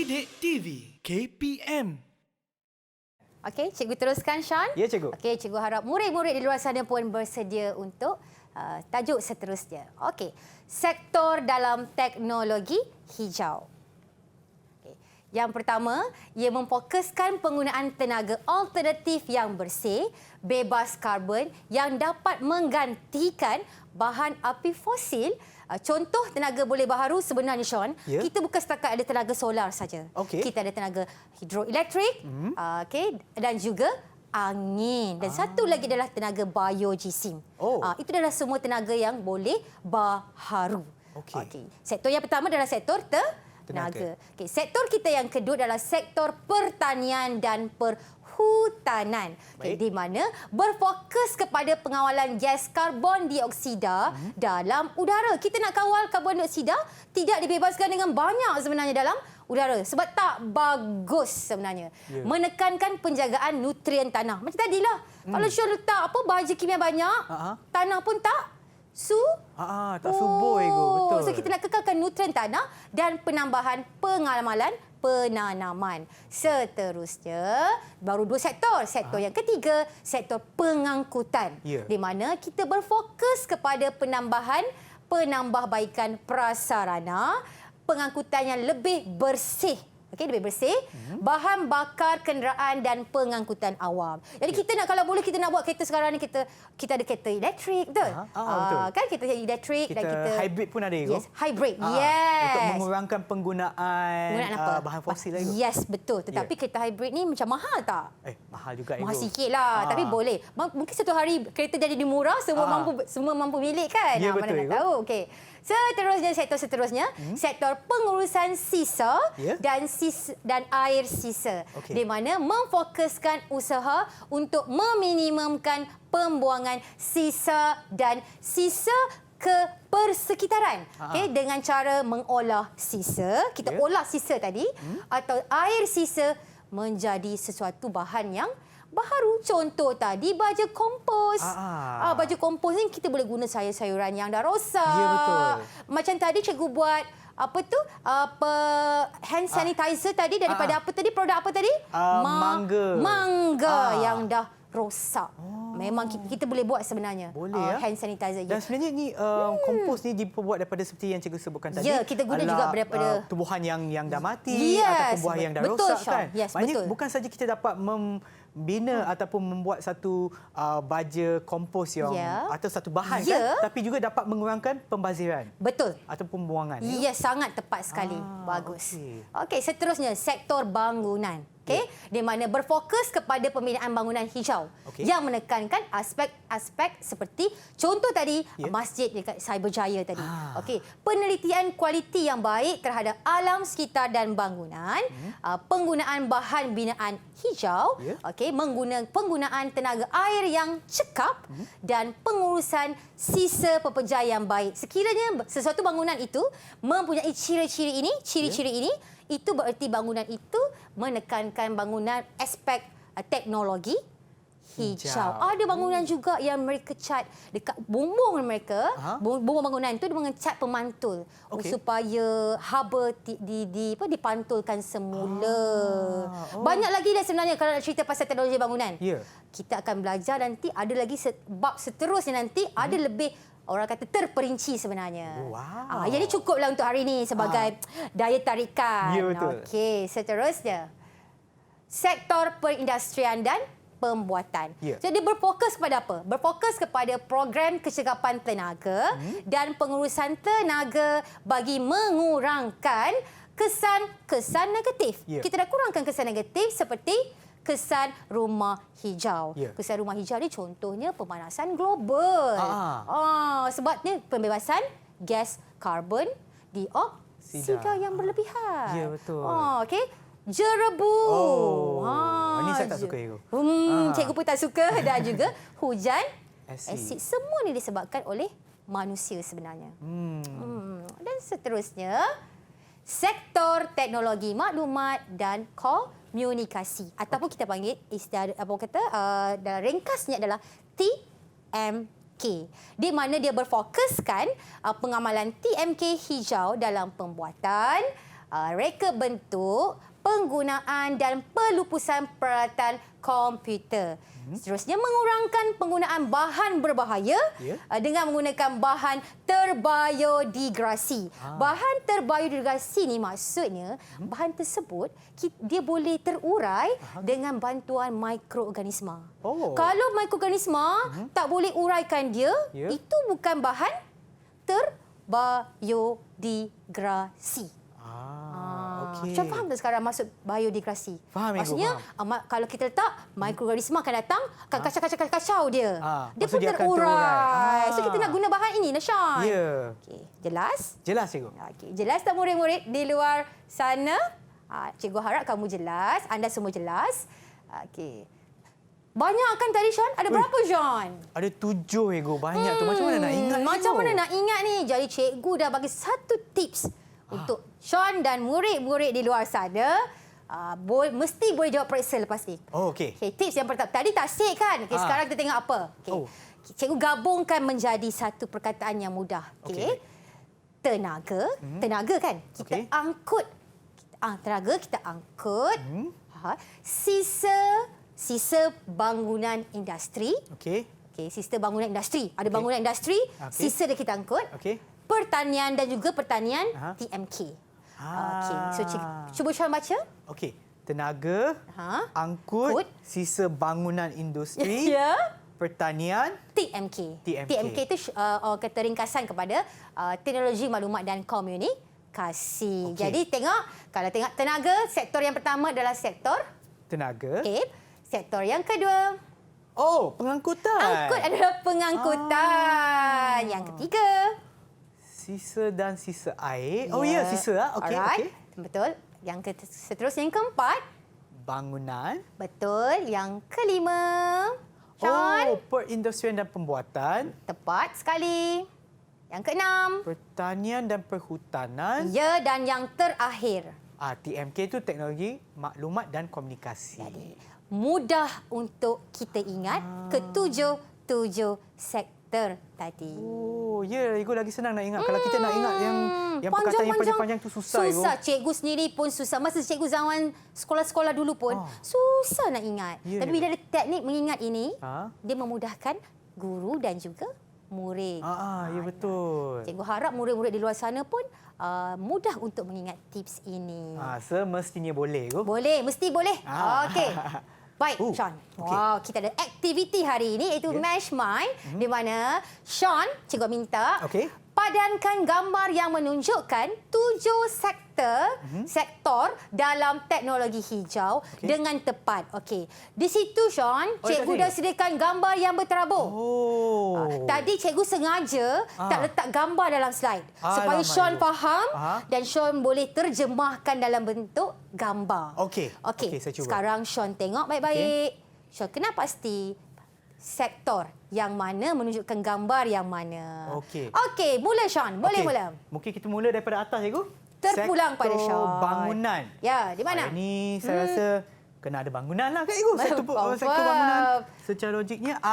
Didik TV KPM. Okey, cikgu teruskan, Sean. Ya, cikgu. Okey, cikgu harap murid-murid di luar sana pun bersedia untuk tajuk seterusnya. Okey, sektor dalam teknologi hijau. Okay. Yang pertama, ia memfokuskan penggunaan tenaga alternatif yang bersih, bebas karbon yang dapat menggantikan bahan api fosil. Contoh tenaga boleh baharu sebenarnya, Sean, kita bukan setakat ada tenaga solar saja. Kita ada tenaga hidroelektrik, dan juga angin. Dan satu lagi adalah tenaga biogesim. Itu adalah semua tenaga yang boleh baharu. Sektor yang pertama adalah sektor tenaga. Sektor kita yang kedua adalah sektor pertanian dan perhutanan, di mana berfokus kepada pengawalan gas karbon dioksida dalam udara. Kita nak kawal karbon dioksida tidak dibebaskan dengan banyak sebenarnya dalam udara sebab tak bagus sebenarnya. Menekankan penjagaan nutrien tanah. Macam tadilah. Kalau Syul letak baja kimia banyak, tanah pun tak tak subur, betul. So kita nak kekalkan nutrien tanah dan penambahan pengamalan penanaman. Seterusnya, baru dua sektor. Sektor yang ketiga, sektor pengangkutan. Di mana kita berfokus kepada penambahbaikan prasarana, pengangkutan yang lebih bersih. Lebih bersih, bahan bakar kenderaan dan pengangkutan awam. Jadi kita nak, kalau boleh kita nak buat kereta sekarang ni, kita ada kereta elektrik, betul? Betul. Kan kita elektrik dan kita hybrid pun ada, Yes, hybrid. Untuk mengurangkan penggunaan bahan fosil lagi. Yes, betul. Tetapi kereta hybrid ni macam mahal tak? Mahal juga. Mahal sikit lah. Tapi boleh. Mungkin satu hari kereta jadi murah, semua mampu milik kan? Ya, betul. Mana nak tahu. Okey. Seterusnya, sektor seterusnya, sektor pengurusan sisa dan air sisa. Di mana memfokuskan usaha untuk meminimumkan pembuangan sisa dan sisa ke persekitaran. Dengan cara mengolah sisa, kita olah sisa tadi, atau air sisa menjadi sesuatu bahan yang baharu. Contoh tadi baja kompos. Baja kompos ni kita boleh guna sayur-sayuran yang dah rosak. Ya, betul. Macam tadi cikgu buat hand sanitizer tadi daripada produk apa tadi? Mangga yang dah rosak. Memang kita boleh buat sebenarnya. Hand sanitizer. Dan sebenarnya ni kompos ni dibuat daripada seperti yang cikgu sebutkan tadi. Ya, kita guna juga daripada tumbuhan yang dah mati atau tumbuhan yang dah rosak, kan. Maknanya bukan saja kita dapat membina ataupun membuat satu baja kompos yang atau satu bahan kan, tapi juga dapat mengurangkan pembaziran. Betul. Atau pembuangan. Ya, sangat tepat sekali. Bagus. Okey, seterusnya sektor bangunan. Di mana berfokus kepada pembinaan bangunan hijau yang menekankan aspek-aspek seperti contoh tadi masjid dekat Cyberjaya tadi. Penelitian kualiti yang baik terhadap alam sekitar dan bangunan, penggunaan bahan binaan hijau, penggunaan tenaga air yang cekap dan pengurusan sisa pekerja yang baik. Sekiranya sesuatu bangunan itu mempunyai ciri-ciri ini, itu bererti bangunan itu menekankan bangunan aspek teknologi hijau. Ada bangunan juga yang mereka cat dekat bumbung mereka, bumbung bangunan itu dengan cat pemantul supaya haba dipantulkan semula. Banyak lagi dah sebenarnya kalau nak cerita pasal teknologi bangunan. Kita akan belajar nanti, ada lagi bab seterusnya nanti, ada lebih orang kata terperinci sebenarnya. Yang ini cukuplah untuk hari ini sebagai daya tarikan. Okey, seterusnya. Sektor perindustrian dan pembuatan. Jadi berfokus kepada apa? Berfokus kepada program kecekapan tenaga dan pengurusan tenaga bagi mengurangkan kesan-kesan negatif. Kita dah kurangkan kesan negatif seperti kesan rumah hijau. Kesan rumah hijau ni contohnya pemanasan global. Sebabnya pembebasan gas karbon dioksida yang berlebihan. Ya, betul. Jerebu. Ini saya tak suka, Cikgu. Cikgu pun tak suka. Dan juga hujan asid. Semua ni disebabkan oleh manusia sebenarnya. Dan seterusnya, sektor teknologi maklumat dan komunikasi, ataupun kita panggil istilah dalam ringkasnya adalah TMK, di mana dia berfokuskan pengamalan TMK hijau dalam pembuatan, reka bentuk, penggunaan dan pelupusan peralatan komputer. Seterusnya, mengurangkan penggunaan bahan berbahaya dengan menggunakan bahan terbiodegradasi. Bahan terbiodegradasi ni maksudnya bahan tersebut dia boleh terurai dengan bantuan mikroorganisma. Kalau mikroorganisma tak boleh uraikan dia, itu bukan bahan terbiodegradasi. Syam faham tak sekarang maksud biodegradasi? Faham. Maksudnya kalau kita letak, mikroorganisma akan datang, akan kacau dia. Dia pun terurai. So kita nak guna bahan ini, Syam. Ya. Okey, jelas? Jelas, Cikgu. Okey, jelas tak murid-murid di luar sana? Cikgu harap kamu jelas, anda semua jelas. Okey. Banyak kan tadi, Sean? Ada berapa, Sean? Ada 7, Cikgu. Banyak tu. Macam mana nak ingat? Macam mana nak ingat ni? Jadi cikgu dah bagi satu tips untuk Sean dan murid-murid di luar sana. Mesti boleh jawab periksa lepas ni. Okey. Tips yang pertama. Tadi tasik kan? Sekarang kita tengok apa. Cikgu gabungkan menjadi satu perkataan yang mudah. Tenaga. Tenaga kan? Kita angkut. Tenaga kita angkut. Sisa bangunan industri. Sisa bangunan industri. Ada bangunan industri, sisa dia kita angkut. Pertanian dan juga pertanian TMK. So cuba Sean baca. Tenaga, angkut, sisa bangunan industri, pertanian, TMK. TMK itu kata ringkasan kepada teknologi maklumat dan komunikasi. Jadi tengok, kalau tengok tenaga, sektor yang pertama adalah sektor tenaga. Sektor yang kedua, pengangkutan. Angkut adalah pengangkutan. Yang ketiga, sisa dan sisa air. Sisa. Betul. Yang seterusnya yang keempat, bangunan. Betul. Yang kelima, Sean. Perindustrian dan pembuatan. Tepat sekali. Yang keenam, pertanian dan perhutanan. Ya, dan yang terakhir, TMK itu teknologi maklumat dan komunikasi. Jadi, mudah untuk kita ingat ketujuh sektor tadi. Ibu lagi senang nak ingat. Kalau kita nak ingat yang perkataan yang panjang-panjang tu susah. Susah. Cikgu sendiri pun susah. Masa cikgu zaman sekolah-sekolah dulu pun susah nak ingat. Tapi bila ada teknik mengingat ini, dia memudahkan guru dan juga murid. Ya, betul. Cikgu harap murid-murid di luar sana pun mudah untuk mengingat tips ini. Semestinya boleh. Boleh, mesti boleh. Okey. Baik, Sean. Wow, kita ada aktiviti hari ini iaitu Match Mind, di mana Sean, cikgu minta padankan gambar yang menunjukkan 7 sektor dalam teknologi hijau dengan tepat. Di situ, Sean, cikgu dah sediakan gambar yang berterabur. Tadi cikgu sengaja tak letak gambar dalam slide supaya Sean faham dan Sean boleh terjemahkan dalam bentuk gambar. Saya cuba. Sekarang Sean tengok baik-baik. Sean kena pasti sektor yang mana menunjukkan gambar yang mana. Okey, mula Sean. Boleh mula. Mungkin kita mula daripada atas, Cikgu. Terpulang pada Sean. Sektor bangunan. Ya, di mana? Ini saya rasa kena ada bangunan lah, Kak Cikgu. Sektor bangunan. Secara logiknya,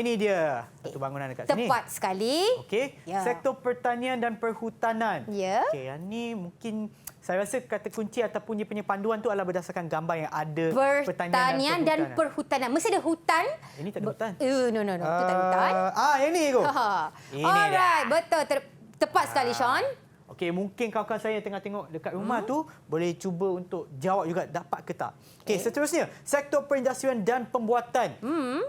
ini dia. Sektor bangunan dekat sini. Tepat sekali. Sektor pertanian dan perhutanan. Ya. Yang ni mungkin saya rasa kata kunci ataupun dia punya panduan tu adalah berdasarkan gambar yang ada pertanian dan perhutanan. Mesti ada hutan. Ini tak ada hutan. No. Itu tak ada hutan. Yang ni, Cikgu. Alright, betul. Tepat sekali, Sean. Mungkin kawan-kawan saya yang tengah tengok dekat rumah tu boleh cuba untuk jawab juga dapat ke tak. Seterusnya, sektor perindustrian dan pembuatan.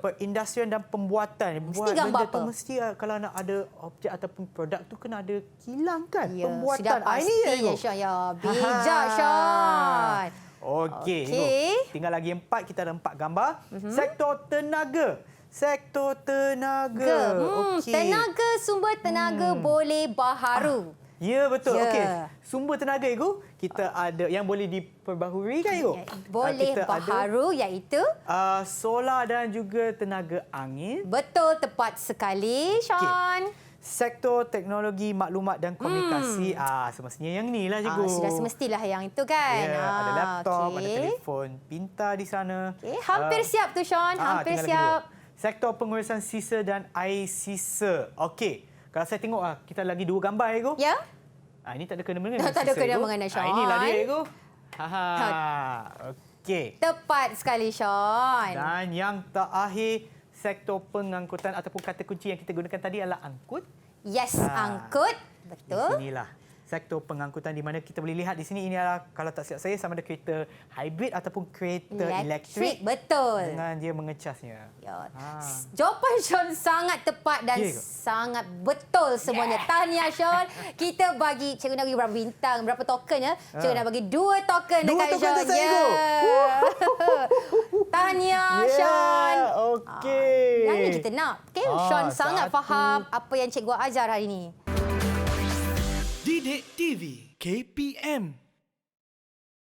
Perindustrian dan pembuatan. Mesti gambar apa? Mesti kalau nak ada objek ataupun produk tu kena ada kilang kan? Pembuatan. Sudah pasti ya, Sean. Ya, bijak, Sean. Okey. Tinggal lagi 4. Kita ada 4 gambar. Sektor tenaga. Sektor tenaga. Tenaga, sumber tenaga boleh baharu. Ya, betul. Sumber tenaga, Ibu, kita ada yang boleh diperbaharui kan, Ibu? Boleh baharu iaitu solar dan juga tenaga angin. Betul, tepat sekali, Sean. Sektor teknologi maklumat dan komunikasi. Semestinya yang ni lah, Cikgu. Sudah semestilah yang itu kan. Ada laptop, ada telefon pintar di sana. Hampir siap tu, Sean. Hampir siap. Sektor pengurusan sisa dan air sisa. Kalau saya tengok kita lagi 2 gambar, Cikgu. Ya. Ini tak ada kena-mengena. Tak ada kena-mengena, Sean. Inilah dia, Ego. Okey. Tepat sekali, Sean. Dan yang terakhir, sektor pengangkutan ataupun kata kunci yang kita gunakan tadi adalah angkut. Yes, angkut. Betul. Di sinilah sektor pengangkutan di mana kita boleh lihat di sini ini adalah kalau tak silap saya sama ada kereta hybrid ataupun kereta elektrik. Betul. Dengan dia mengecasnya. Ya. Jawapan Sean sangat tepat dan sangat betul semuanya. Tahniah Sean. Kita bagi Cikgu nak bagi berapa bintang, berapa token ya? Cikgu nak bagi 2 token dekat Sean. 2 token untuk saya. Tahniah Sean. Okey. Yang ni kita nak. Okay? Sean sangat faham apa yang cikgu ajar hari ini. Didik TV KPM